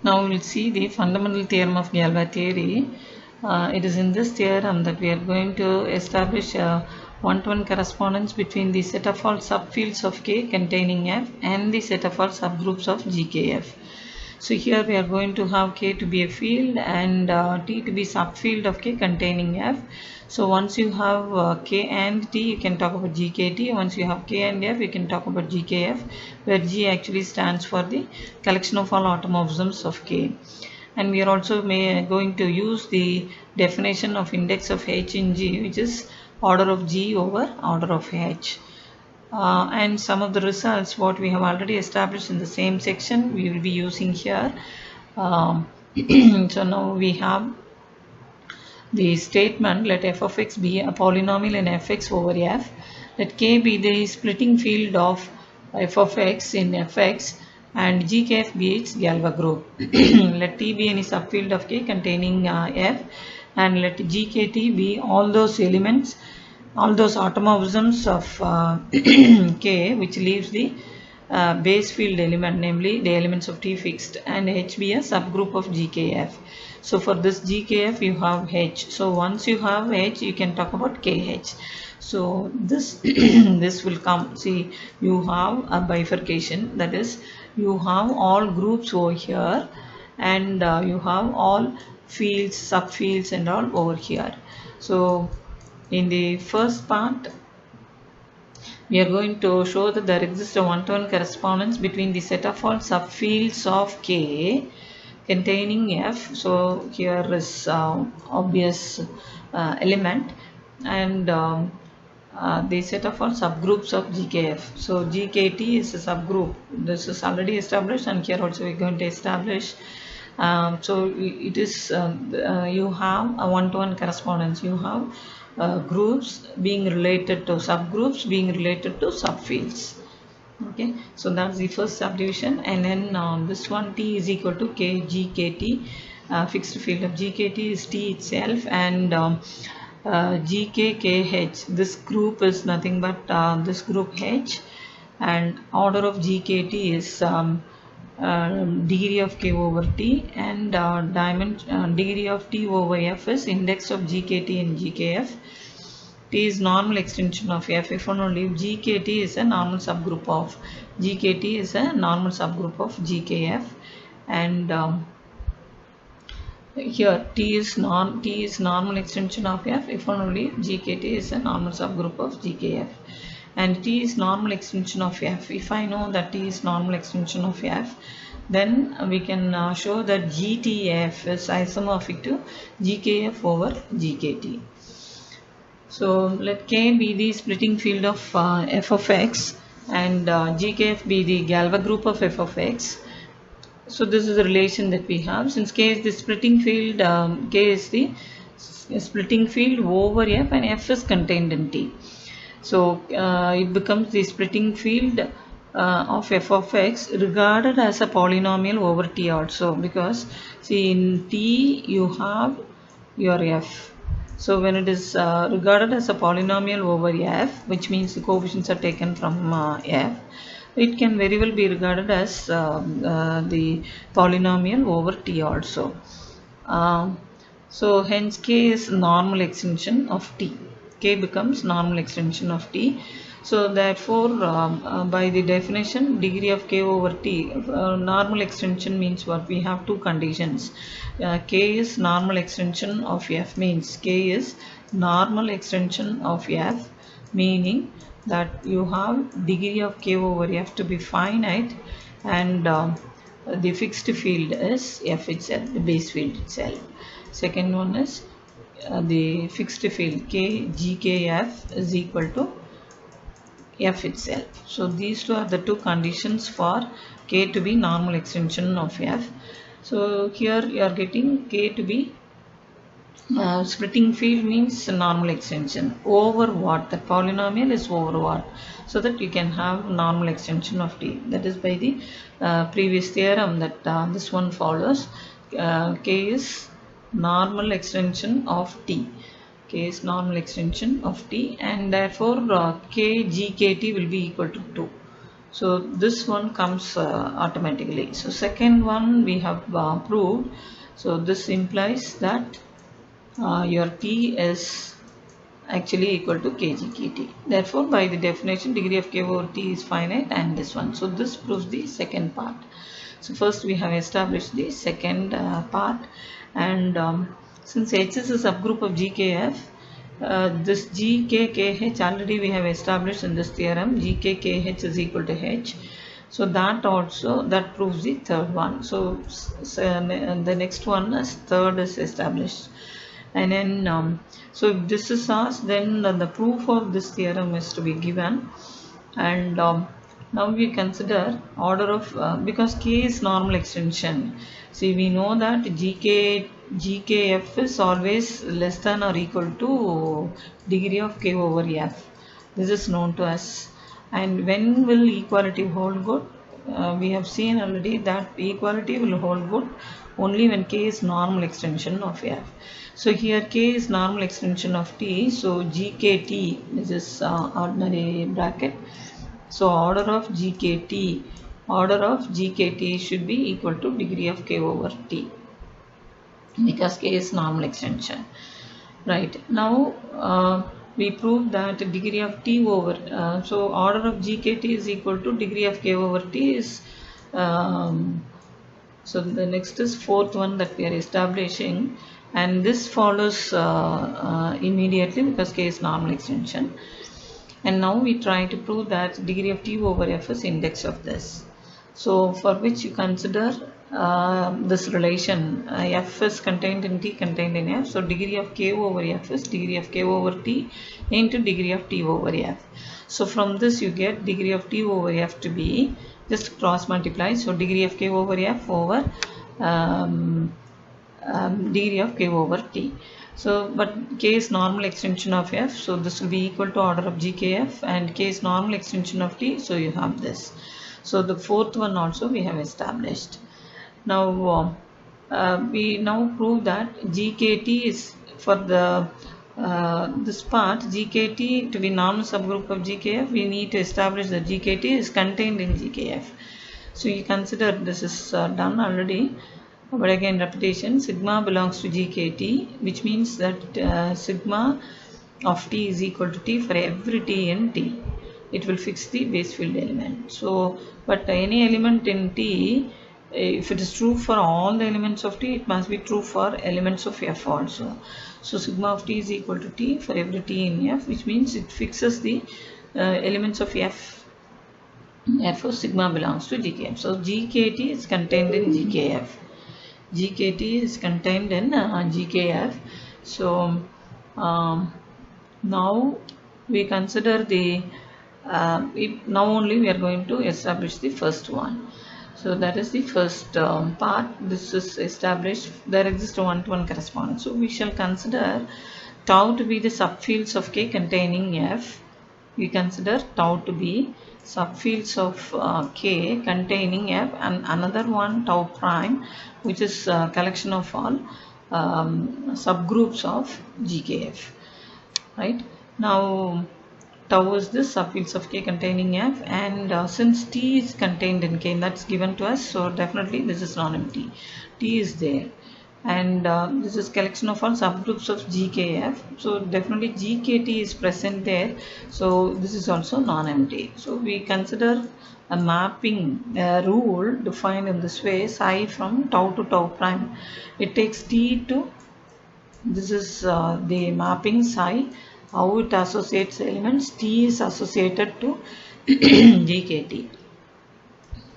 Now we will see the fundamental theorem of Galois theory. It is in this theorem that we are going to establish a one-to-one correspondence between the set of all subfields of K containing F and the set of all subgroups of GKF. So here we are going to have K to be a field and T to be subfield of K containing F. So once you have K and T, you can talk about GKT. Once you have K and F, you can talk about GKF, where G actually stands for the collection of all automorphisms of K. And we are also going to use the definition of index of H in G, which is order of G over order of H. And some of the results what we have already established in the same section we will be using here. So now we have the statement, let f of x be a polynomial in fx over f, let k be the splitting field of f of x in fx, and gkf be its Galois group. Let t be any subfield of k containing f, and let gkt be all those elements, all those automorphisms of K which leaves the base field element, namely the elements of T fixed, and H be a subgroup of GKF. So for this GKF you have H. So once you have H, you can talk about KH. So this this will come. See, you have a bifurcation, that is you have all groups over here, and you have all fields, subfields and all over here. So in the first part, we are going to show that there exists a one-to-one correspondence between the set of all subfields of K containing F. So here is obvious element, and the set of all subgroups of GKF. So GKT is a subgroup. This is already established, and here also we are going to establish. So it is you have a one-to-one correspondence. You have groups being related to subgroups being related to subfields. Okay, so that's the first subdivision, and then this one, T is equal to K GKT, fixed field of GKT is T itself, and GKKH, this group is nothing but this group H, and order of GKT is degree of K over T, and degree of T over F is index of GKT and GKF. T is normal extension of F if and only if GKT is a normal subgroup of GKT is a normal subgroup of GKF, and here T is normal extension of F if and only if GKT is a normal subgroup of GKF, and T is normal extension of F. If I know that T is normal extension of F, then we can show that GTF is isomorphic to GKF over GKT. So let K be the splitting field of f of x, and GKF be the Galois group of f of x. So this is the relation that we have. Since K is the splitting field, K is the splitting field over F, and F is contained in T. So it becomes the splitting field of f of x regarded as a polynomial over T also, because see in T you have your F. So when it is regarded as a polynomial over F, which means the coefficients are taken from F, it can very well be regarded as the polynomial over T also. So hence K is normal extension of T. K becomes normal extension of T. So therefore by the definition, degree of K over T, normal extension means what? We have two conditions. K is normal extension of F means K is normal extension of F, meaning that you have degree of K over F to be finite, and the fixed field is F itself, the base field itself. Second one is the fixed field K GKF is equal to F itself. So these two are the two conditions for K to be normal extension of F. So here you are getting K to be splitting field means normal extension over what? That polynomial is over what? So that you can have normal extension of T. That is by the previous theorem that this one follows. K is normal extension of T. K is normal extension of T, and therefore K GKT will be equal to 2. So this one comes automatically. So second one we have proved. So this implies that your T is actually equal to kgkt. Therefore, by the definition, degree of k over T is finite, and this one. So this proves the second part. So first we have established the second part, and since H is a subgroup of GKF, this GKKH already we have established in this theorem. GKKH is equal to H. So that proves the third one. So the next one is third is established. And then so if this is asked, then the proof of this theorem is to be given. And now we consider order of because K is normal extension. See, we know that GKF is always less than or equal to degree of K over F. This is known to us. And when will equality hold good? We have seen already that equality will hold good only when K is normal extension of F. So here K is normal extension of T. So GKT, this is ordinary bracket. So order of GKT should be equal to degree of K over T, because K is normal extension. Right. Now we prove that degree of T over, so order of GKT is equal to degree of K over T is, so the next is fourth one that we are establishing, and this follows immediately because K is normal extension. And now we try to prove that degree of T over F is index of this. So for which you consider this relation, F is contained in T, contained in F. So degree of K over F is degree of K over T into degree of T over F. So from this you get degree of T over F to be just cross multiply. So degree of K over F over degree of K over T. So, but K is normal extension of F, so this will be equal to order of GKF, and K is normal extension of T, so you have this. So the fourth one also we have established. Now we now prove that GKT is for the this part, GKT to be normal subgroup of GKF, we need to establish that GKT is contained in GKF. So you consider this is done already. But again, repetition, sigma belongs to GKT, which means that sigma of T is equal to T for every T in T. It will fix the base field element. So, but any element in T, if it is true for all the elements of T, it must be true for elements of F also. So, sigma of T is equal to T for every T in F, which means it fixes the elements of F. Therefore, sigma belongs to GKF. So, GKT is contained in GKF. GKT is contained in GKF. So now we consider the now only we are going to establish the first one. So that is the first part. This is established. There exists a one-to-one correspondence. So we shall consider tau to be the subfields of K containing F. We consider tau to be subfields of K containing F, and another one tau prime, which is a collection of all subgroups of GKF. Right. Now tau is this subfields of K containing F, and since T is contained in K, that's given to us, so definitely this is non-empty. T is there, and this is collection of all subgroups of GKF, so definitely GKT is present there, so this is also non-empty. So we consider a mapping rule defined in this way, psi from tau to tau prime. It takes T to, this is the mapping psi, how it associates elements. T is associated to GKT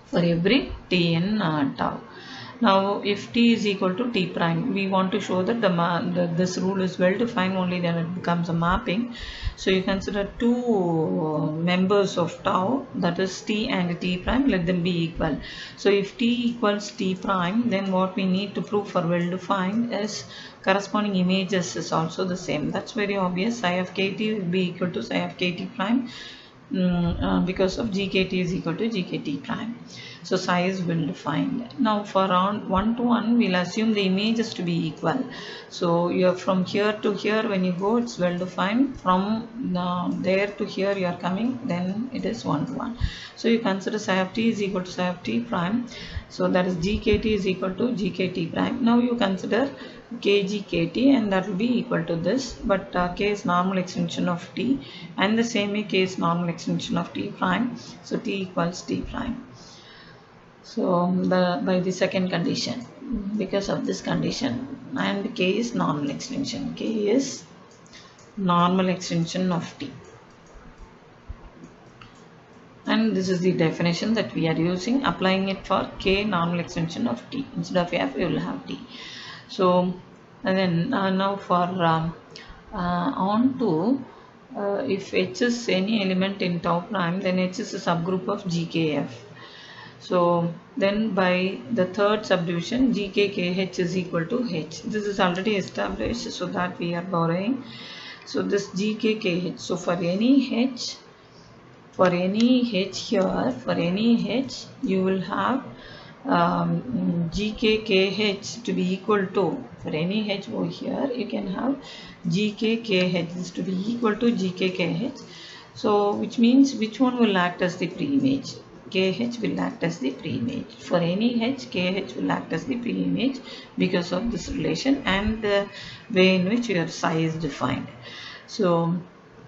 for every T in tau. Now if T is equal to T prime, we want to show that this rule is well defined, only then it becomes a mapping. So you consider two members of tau, that is T and T prime, let them be equal. So if T equals T prime, then what we need to prove for well defined is corresponding images is also the same. That's very obvious. Psi of KT will be equal to psi of KT prime. because of gkt is equal to gkt prime. So psi is well defined. Now for round 1 to 1 we'll assume the images to be equal. So you're from here to here, when you go it's well defined. From there to here you are coming, then it is 1 to 1. So you consider psi of t is equal to psi of t prime. So that is gkt is equal to gkt prime. Now you consider kgkt, and that will be equal to this, but k is normal extension of t, and the same way k is normal extension of t prime. So t equals t prime. So by the second condition, because of this condition, and k is normal extension, k is normal extension of t, and this is the definition that we are using, applying it for k normal extension of t. Instead of f we will have t. So and then now for on to if h is any element in tau prime, then h is a subgroup of gkf. So then by the third subdivision, gkkh is equal to h. This is already established, so that we are borrowing. So this gkkh, so for any h here, for any h you will have gkkh to be equal to, for any h over here you can have gkkh is to be equal to gkkh. So which means which one will act as the pre-image? Kh will act as the pre-image. For any h, kh will act as the pre-image because of this relation and the way in which your psi is defined. So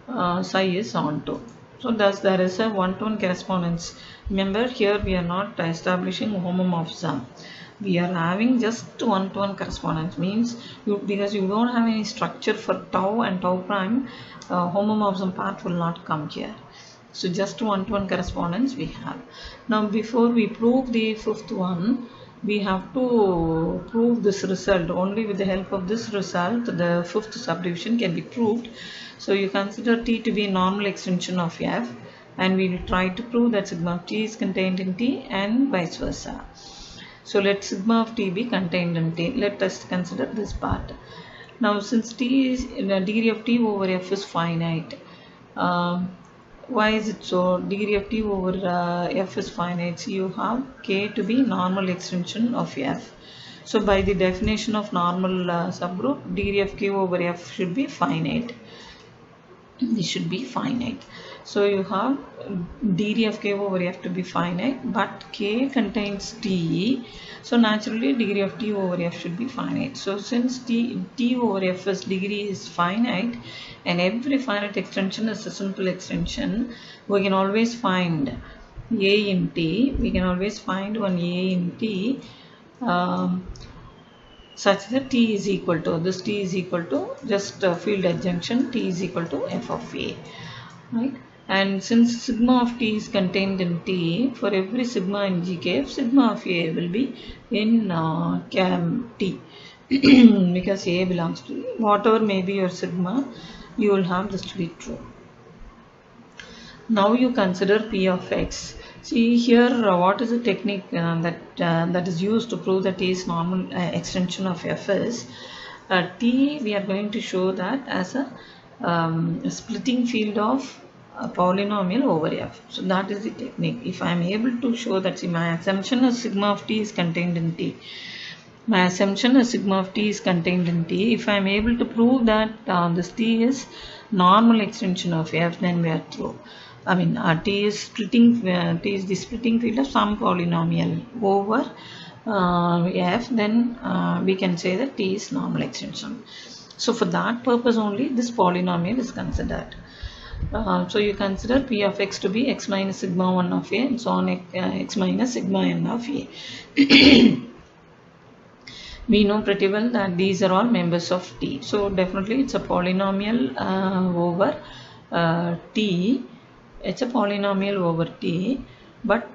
psi is onto. So thus there is a one-to-one correspondence. Remember, here we are not establishing homomorphism. We are having just one-to-one correspondence, means because you don't have any structure for tau and tau prime, homomorphism part will not come here. So just one-to-one correspondence we have. Now before we prove the fifth one, we have to prove this result. Only with the help of this result the fifth subdivision can be proved. So you consider t to be a normal extension of f, and we will try to prove that sigma of t is contained in t and vice versa. So let sigma of t be contained in t. Let us consider this part. Now since t is degree of t over f is finite, why is it so? Degree of t over f is finite. So you have k to be normal extension of f. So by the definition of normal subgroup, degree of k over f should be finite. This should be finite. So you have degree of k over f to be finite, but k contains t. So naturally degree of t over f should be finite. So since t over f's degree is finite, and every finite extension is a simple extension, we can always find a in t. We can always find one a in t such that t is equal to, this t is equal to just field adjunction, t is equal to f of a, right? And since sigma of t is contained in t, for every sigma in gkf, sigma of a will be in t because a belongs to e. Whatever may be your sigma, you will have this to be true. Now you consider p of x. See here what is the technique that is used to prove that t is normal extension of f is t, we are going to show that as a splitting field of a polynomial over f. So that is the technique. If I am able to show that, see, my assumption is sigma of t is contained in t. My assumption is sigma of t is contained in t. If I am able to prove that this t is normal extension of f, then we are through. I mean t is the splitting field of some polynomial over f, then we can say that t is normal extension. So for that purpose only this polynomial is considered. So you consider p of x to be x minus sigma 1 of a and so on x minus sigma n of a. We know pretty well that these are all members of t. So definitely it's a polynomial over t. It's a polynomial over t. But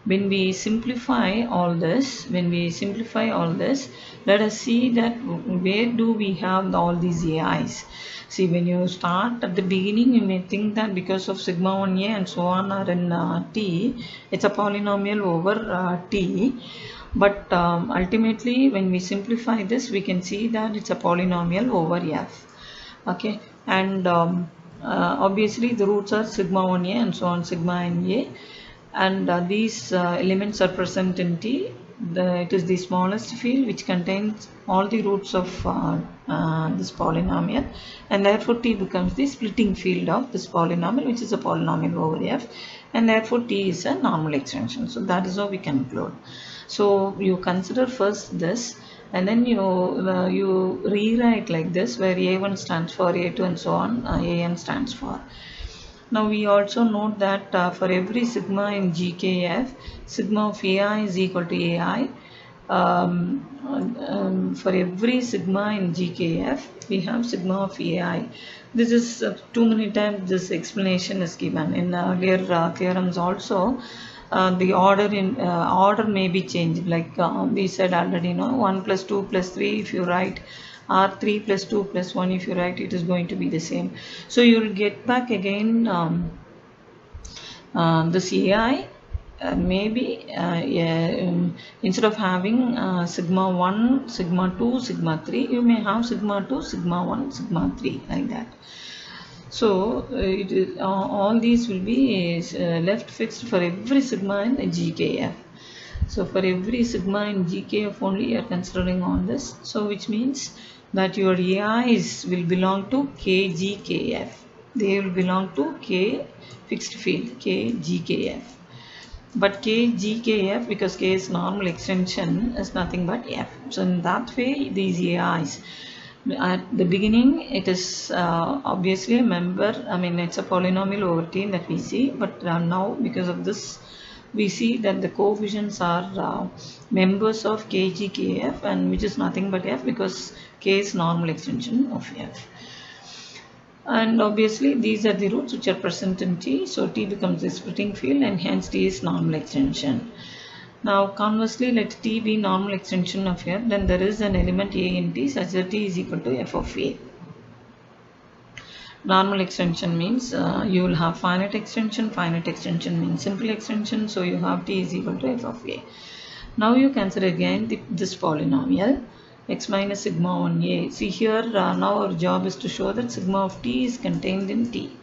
when we simplify all this, let us see that where do we have all these ai's. See, when you start at the beginning, you may think that because of sigma 1a and so on are in t, it's a polynomial over t. But ultimately, when we simplify this, we can see that it's a polynomial over f. Okay, and obviously the roots are sigma 1a and so on sigma na, and these elements are present in T. It is the smallest field which contains all the roots of this polynomial, and therefore T becomes the splitting field of this polynomial, which is a polynomial over F, and therefore T is a normal extension. So that is how we conclude. So you consider first this, and then you rewrite like this, where A1 stands for A2 and so on, AN stands for. Now we also note that for every sigma in GKF, sigma of AI is equal to AI. For every sigma in GKF, we have sigma of AI. This is too many times this explanation is given in earlier theorems also. The order may be changed, like we said already, 1 plus 2 plus 3 if you write, or 3 plus 2 plus 1 if you write, it is going to be the same. So you will get back again this AI, maybe instead of having sigma 1, sigma 2, sigma 3, you may have sigma 2, sigma 1, sigma 3, like that. So it is, all these will be left fixed for every sigma in GKF. So for every sigma in GKF only you are considering on this. So which means that your AIs will belong to KGKF. They will belong to K fixed field, KGKF. But KGKF, because K is normal extension, is nothing but F. So in that way, these AIs, at the beginning it is obviously a member, it's a polynomial over T that we see, but now because of this we see that the coefficients are members of KGKF, and which is nothing but F, because K is normal extension of F. And obviously these are the roots which are present in T, so T becomes a splitting field, and hence T is normal extension. Now conversely, let T be normal extension of F, then there is an element A in T such that T is equal to F of A. Normal extension means you will have finite extension means simple extension, so you have T is equal to F of A. Now you consider again this polynomial x minus sigma 1a. See here, now our job is to show that sigma of T is contained in T.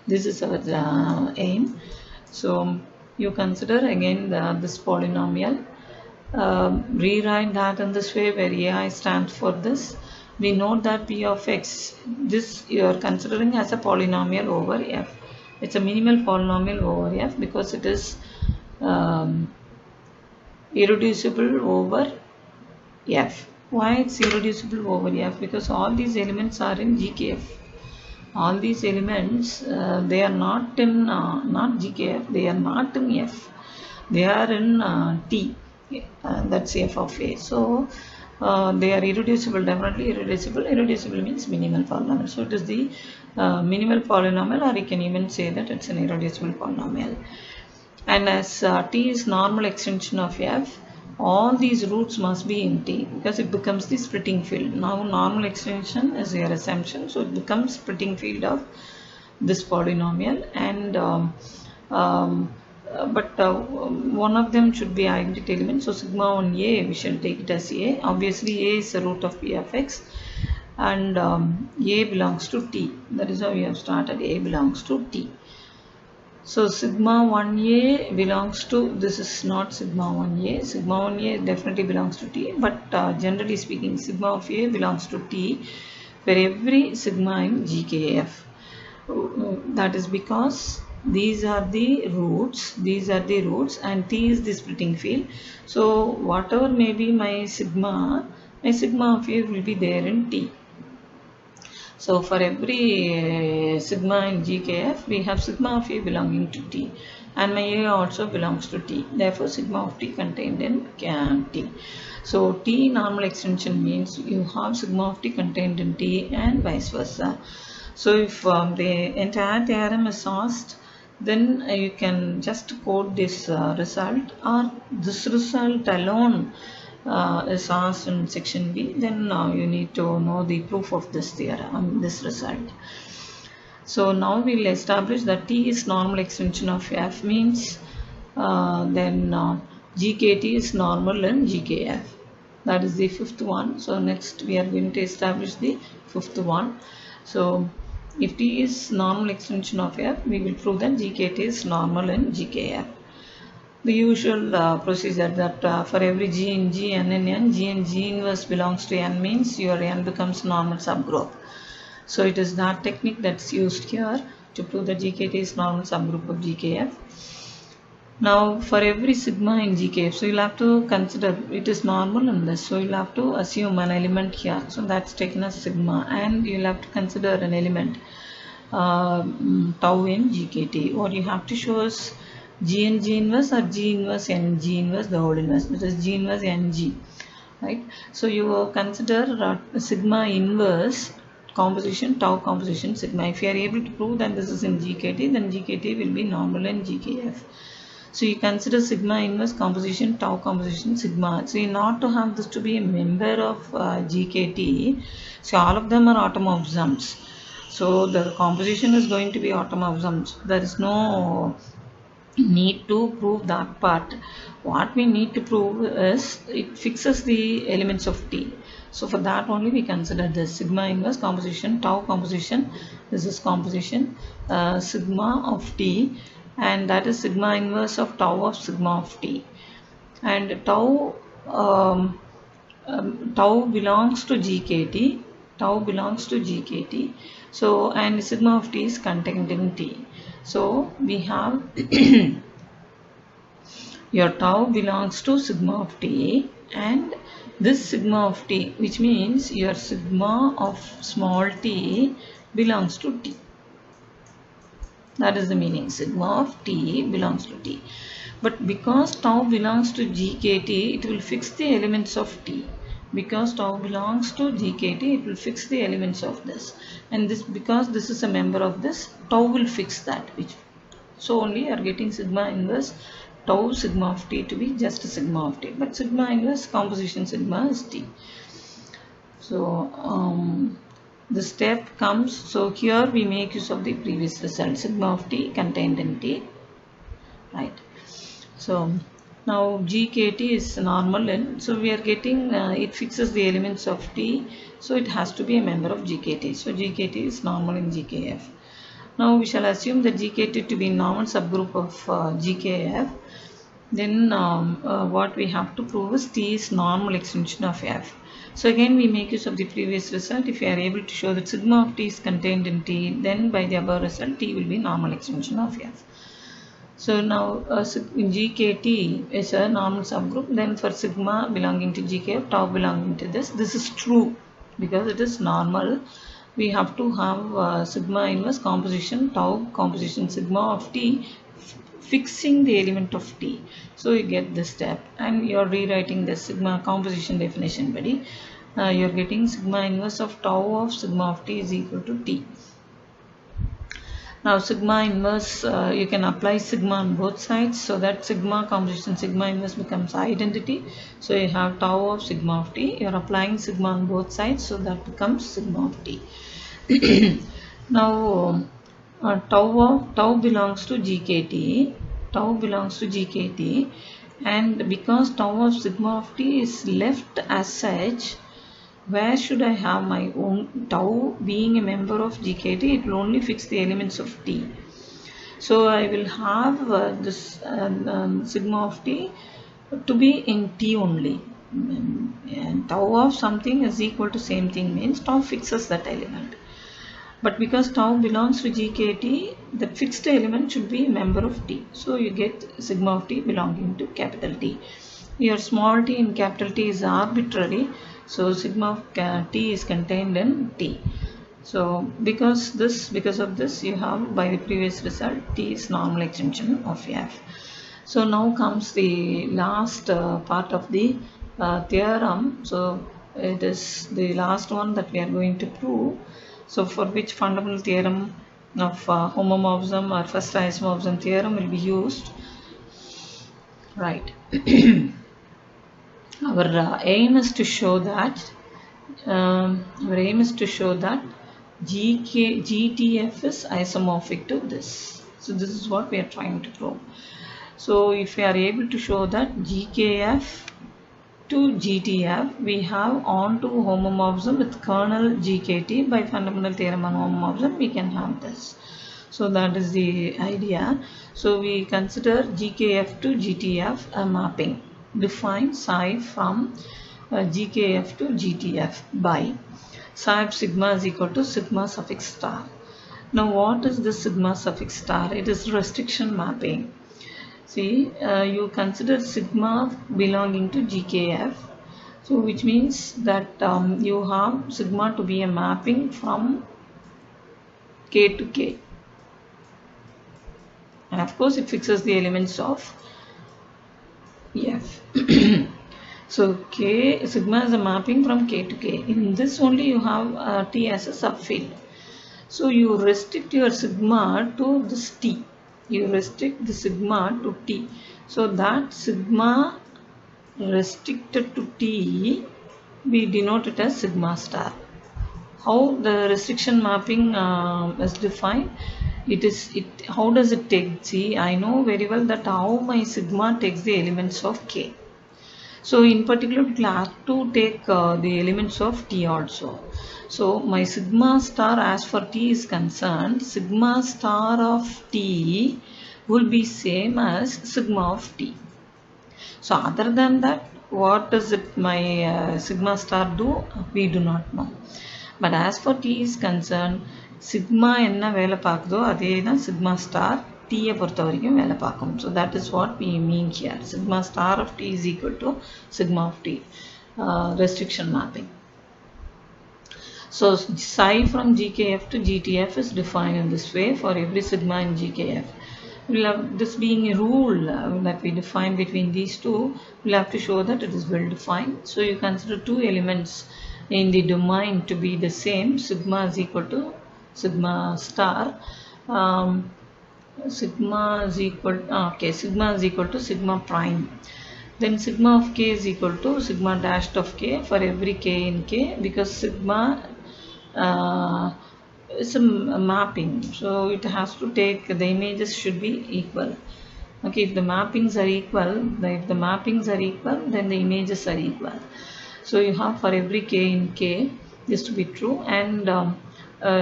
This is our aim. So you consider again this polynomial, rewrite that in this way, where AI stands for this. We note that P of x, this you are considering as a polynomial over F. It's a minimal polynomial over F because it is irreducible over F. Why it's irreducible over F? Because all these elements are in GKF. All these elements, they are not in not GKF, they are not in F, they are in T, that's F of A. So they are irreducible, definitely irreducible. Irreducible means minimal polynomial. So it is the minimal polynomial, or you can even say that it's an irreducible polynomial. And as T is normal extension of F, all these roots must be in T, because it becomes the splitting field. Now normal extension is your assumption, so it becomes splitting field of this polynomial, and one of them should be identity element. So sigma 1a, we shall take it as A. Obviously A is the root of P of x, and A belongs to T. That is how we have started. A belongs to T. So sigma 1a belongs to, this is not sigma 1a, sigma 1a definitely belongs to T, but generally speaking sigma of A belongs to T for every sigma in GKF. That is because these are the roots, and T is the splitting field. So whatever may be my sigma of A will be there in T. So for every sigma in GKF, we have sigma of A belonging to T, and my A also belongs to T. Therefore, sigma of T contained in T. So T normal extension means you have sigma of T contained in T, and vice versa. So if the entire theorem is asked, then you can just quote this result, or this result alone is asked in section B, then you need to know the proof of this theorem, this result. So now we will establish that T is normal extension of F, means then GKT is normal in GKF. That is the fifth one. So next we are going to establish the fifth one. So If T is normal extension of F, we will prove that GKT is normal in GKF. The usual procedure that for every G in G, N in N, G in G inverse belongs to N means your N becomes normal subgroup. So it is that technique that's used here to prove that GKT is normal subgroup of GKF. Now for every sigma in GKF, so you'll have to consider it is normal in this, so you'll have to assume an element here, so that's taken as sigma, and you'll have to consider an element tau in GKT. What you have to show is G in G inverse or G inverse N G inverse the whole inverse, that is G inverse NG, right? So you consider sigma inverse composition tau composition sigma. If you are able to prove that this is in GKT, then GKT will be normal in GKF. So you consider sigma inverse composition tau composition sigma. So in order to have this to be a member of GKT, so all of them are automorphisms. So the composition is going to be automorphisms. There is no need to prove that part. What we need to prove is it fixes the elements of T. So for that only we consider this sigma inverse composition tau composition. This is composition sigma of T, and that is sigma inverse of tau of sigma of T. And tau belongs to GKT. Tau belongs to GKT. So and sigma of T is contained in T. So we have your tau belongs to sigma of T, and this sigma of T, which means your sigma of small t belongs to T. That is the meaning, sigma of T belongs to T. But because tau belongs to GKT, it will fix the elements of T. Because tau belongs to GKT, it will fix the elements of this. And this, because this is a member of this, tau will fix that. So only you are getting sigma inverse tau sigma of T to be just a sigma of T. But sigma inverse composition sigma is T. So the step comes, so here we make use of the previous result, sigma of T contained in T, right? So now GKT is normal in, so we are getting it fixes the elements of T, so it has to be a member of GKT. So GKT is normal in GKF. Now we shall assume that GKT to be normal subgroup of GKF. Then what we have to prove is T is normal extension of F. So again we make use of the previous result. If you are able to show that sigma of T is contained in T, then by the above result T will be normal extension of F. So now GKT is a normal subgroup. Then for sigma belonging to GKF, tau belonging to this is true because it is normal. We have to have sigma inverse composition tau composition sigma of T fixing the element of T. So you get this step, and you are rewriting the sigma composition definition, buddy. You are getting sigma inverse of tau of sigma of T is equal to T. Now sigma inverse, you can apply sigma on both sides, so that sigma composition sigma inverse becomes identity. So you have tau of sigma of T. You are applying sigma on both sides, so that becomes sigma of T. Now tau belongs to GKT. Tau belongs to GKT, and because tau of sigma of T is left as such, where should I have my own tau being a member of GKT? It will only fix the elements of T. So I will have this sigma of T to be in T only. And tau of something is equal to same thing means tau fixes that element. But because tau belongs to GKT, the fixed element should be a member of T. So you get sigma of T belonging to capital T. Your small t in capital T is arbitrary. So sigma of T is contained in T. So because of this you have by the previous result T is normal extension of F. So now comes the last part of the theorem. So it is the last one that we are going to prove. So for which fundamental theorem of homomorphism or first isomorphism theorem will be used, right? Our aim is to show that GTF is isomorphic to this. So this is what we are trying to prove. So if we are able to show that GKF to GTF, we have onto homomorphism with kernel GKT. By fundamental theorem on homomorphism, we can have this. So that is the idea. So we consider GKF to GTF a mapping. Define psi from GKF to GTF by psi of sigma is equal to sigma suffix star. Now what is this sigma suffix star? It is restriction mapping. See, you consider sigma belonging to GKF. So which means that you have sigma to be a mapping from K to K. And of course it fixes the elements of F. So K sigma is a mapping from K to K. In this only you have T as a subfield. So you restrict your sigma to this T. You restrict the sigma to T. So that sigma restricted to T, we denote it as sigma star. How the restriction mapping is defined? How does it take? See, I know very well that how my sigma takes the elements of K. So in particular, we will have to take the elements of T also. So my sigma star, as for T is concerned, sigma star of T will be same as sigma of T. So other than that, what does it my sigma star do? We do not know. But as for T is concerned, sigma enna vela paakudho adhe na sigma star T e portha varaikum vela paakum. So that is what we mean here. Sigma star of T is equal to sigma of T. Restriction mapping. So psi from GKF to GTF is defined in this way for every sigma in GKF. We'll have this being a rule that we define between these two. We'll have to show that it is well defined. So you consider two elements in the domain to be the same. Sigma is equal to sigma star. Sigma is equal to sigma prime. Then sigma of K is equal to sigma dashed of K for every K in K, because sigma is a mapping, so it has to take the images should be equal. Okay, if the mappings are equal, then the images are equal. So you have for every K in K this to be true, and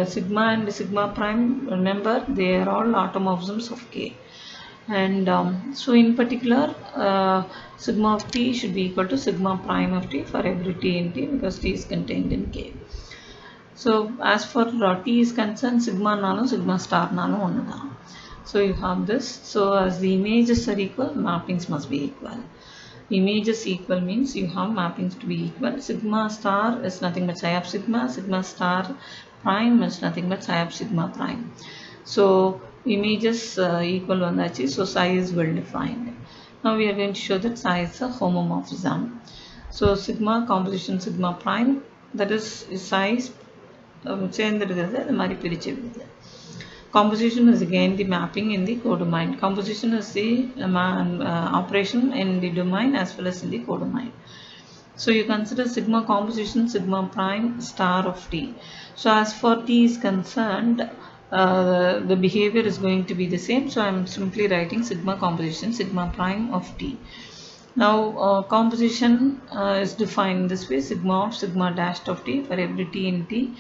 sigma and sigma prime, remember they are all automorphisms of K. And so in particular, sigma of T should be equal to sigma prime of T for every T in T, because T is contained in K. So as for T is concerned, sigma nano sigma star nano onnu. So you have this. So as the images are equal, mappings must be equal. Images equal means you have mappings to be equal. Sigma star is nothing but psi of sigma. Sigma star prime is nothing but psi of sigma prime. So images equal vandachi. So psi is well defined. Now we are going to show that psi is a homomorphism. So sigma composition sigma prime, that is psi composition is again the mapping in the codomain. Composition is the operation in the domain as well as in the codomain. So you consider sigma composition sigma prime star of T. So as for T is concerned, the behavior is going to be the same. So I am simply writing sigma composition sigma prime of T. Now composition is defined this way: sigma of sigma dashed of T for every T in T.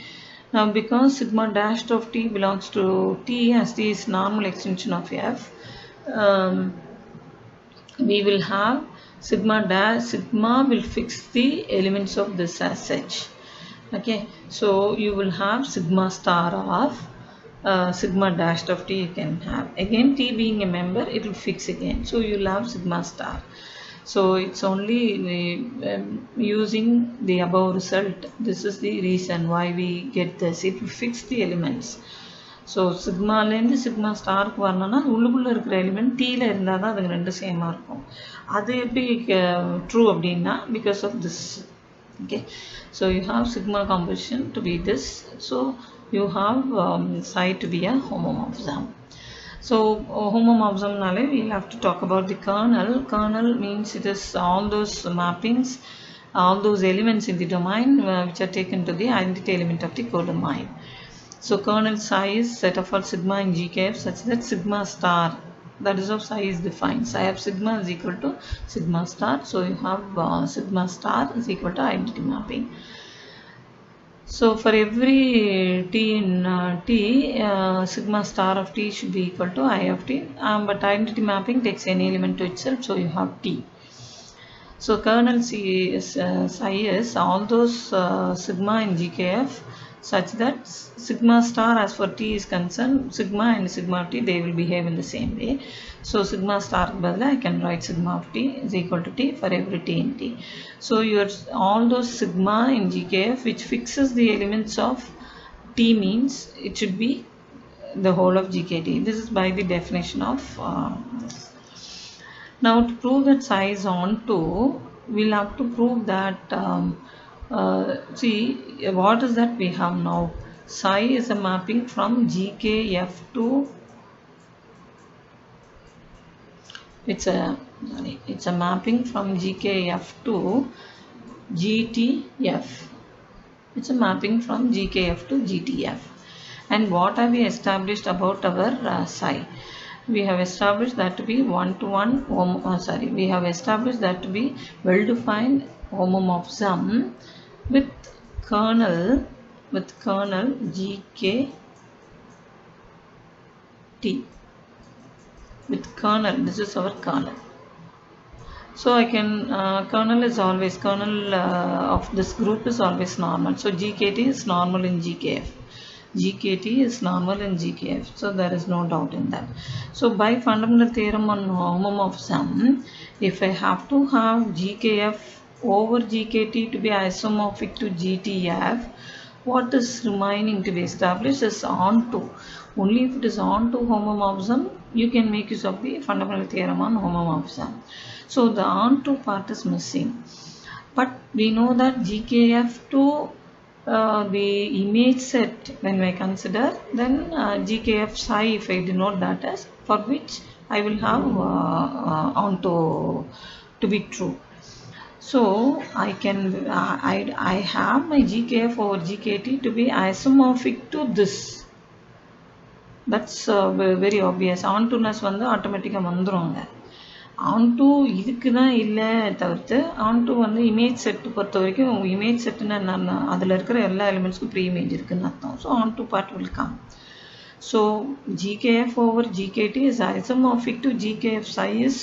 Now because sigma dashed of T belongs to T as T is normal extension of F, we will have sigma will fix the elements of this as such. Okay, so you will have sigma star of sigma dashed of T. You can have again T being a member, it will fix again. So you will have sigma star. So it's only using the above result. This is the reason why we get this. It will fix the elements. So sigma lende sigma star ku varnana ullukulla irukra element T la irundha da adhu rendu same ah irukum. Adu eppadi true abdina because of this. Okay, so you have sigma composition to be this. So you have psi to be a homomorphism. So homomorphism nale we will have to talk about the kernel. Kernel means it is all those mappings, all those elements in the domain which are taken to the identity element of the codomain. So kernel psi is set of all sigma in GKF such that sigma star that is how psi is defined. Psi of sigma is equal to sigma star. So you have sigma star is equal to identity mapping. So for every t in t, sigma star of t should be equal to I of t. But identity mapping takes any element to itself, so you have t. So kernel C is psi is all those sigma in GKF such that sigma star as for t is concerned, sigma and sigma of t, they will behave in the same way. So sigma star badla I can write sigma of t is equal to t for every t in t. So your all those sigma in GKF which fixes the elements of t means it should be the whole of GKT. This is by the definition of this. Now to prove that psi is onto, we'll have to prove that see what is that we have now. Psi is a mapping from GKF to it's a mapping from GKF to GTF. It's a mapping from GKF to GTF. And what have we established about our psi? We have established that to be one-to-one we have established that to be well-defined homomorphism with kernel GKT. With kernel, this is our kernel. So I can kernel is always kernel of this group is always normal. So GKT is normal in GKF. GKT is normal in GKF, so there is no doubt in that. So by fundamental theorem on homomorphism, if I have to have GKF over GKT to be isomorphic to GTF, what is remaining to be established is onto. Only if it is onto homomorphism, you can make use of the fundamental theorem on homomorphism. So the onto part is missing. But we know that GKF to the image set, when we consider, then GKF psi, if I denote that as, for which I will have onto to be true. So I can I have my GKF over GKT to be isomorphic to this. That's very obvious. Ontoness வந்து ஆட்டோமேட்டிக்காக வந்துருவாங்க. onto இதுக்கு தான் இல்லை தவிர்த்து onto வந்து image set பொறுத்த வரைக்கும் இமேஜ் செட்டுன்னா என்னன்னா அதில் இருக்கிற எல்லா எலிமெண்ட்ஸ்க்கும் ப்ரீ இமேஜ் இருக்குன்னு அர்த்தம். So onto part will come. So GKF over GKT is isomorphic to GKF psi is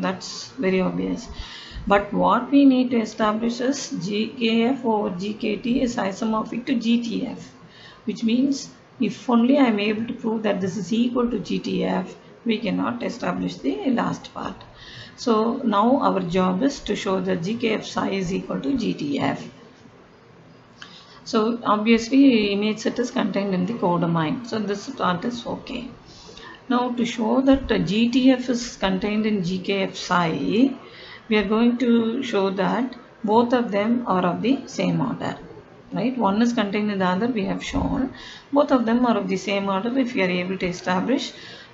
that's very obvious. But what we need to establish is GKF over GKT is isomorphic to GTF, which means if only I am able to prove that this is equal to GTF, we cannot establish the last part. So now our job is to show that GKF psi is equal to GTF. So obviously image set is contained in the codomain. So this part is okay. Now to show that GTF is contained in GKF psi, we are going to show that both of them are of the same order. Right? One is contained in the other, we have shown. Both of them are of the same order. If we are able to establish,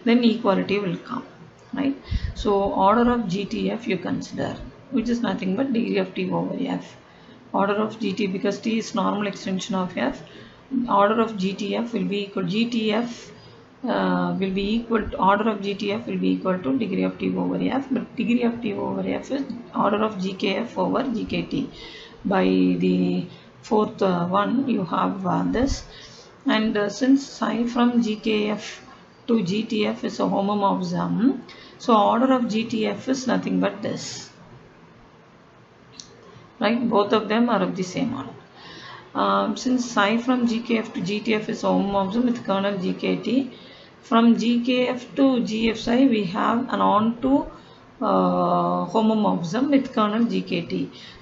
then equality will come. Right? So order of GTF you consider, which is nothing but degree of T over F. Order of GT, because T is normal extension of F, order of GTF will be equal, GTF will be equal to, order of GTF will be equal to degree of T over F, but degree of T over F is order of GKF over GKT. By the fourth one you have this, and since psi from GKF to GTF is a homomorphism, so order of GTF is nothing but this. Right? Both of them are of the same order. Since psi from GKF to GTF is homomorphism with kernel GKT, from GKF to GF psi we have an onto homomorphism with kernel GKT.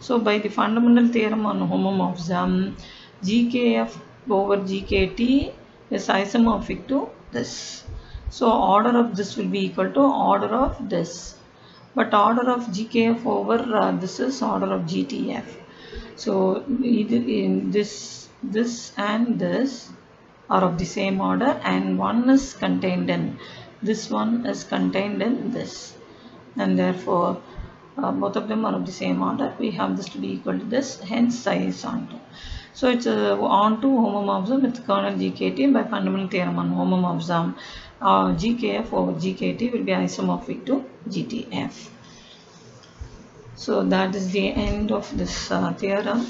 So by the fundamental theorem on homomorphism, GKF over GKT is isomorphic to this. So order of this will be equal to order of this. But order of GKF over this is order of GTF. So either in this and this are of the same order, and one is contained in this, one is contained in this, and therefore both of them are of the same order. We have this to be equal to this, hence psi is onto. So it's onto homomorphism with kernel GKT by fundamental theorem on homomorphism. GKF over GKT will be isomorphic to GTF. So that is the end of this theorem.